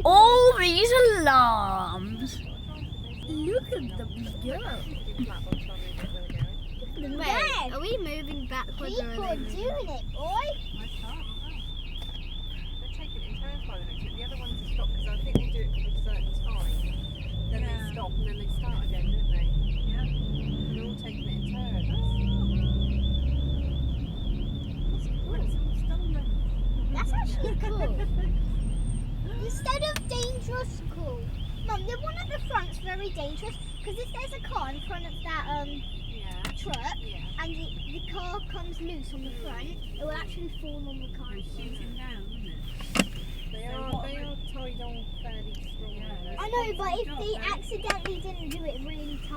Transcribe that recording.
All these alarms. Look at them go. Wait, are we moving backwards or are they doing it, boy. They're taking it in turns by the looks of it. The other ones have stopped because I think they do it for a certain time. Then they stop and then they start again, don't they? Yeah. They're all taking it in turns. That's actually cool. Instead of dangerous, cool. Mum, the one at the front's very dangerous because if there's a car in front of that truck and the car comes loose on the front, it will actually fall on the car. Shooting down, isn't it? They are tied on fairly strong. I know, but if they accidentally didn't do it really tight.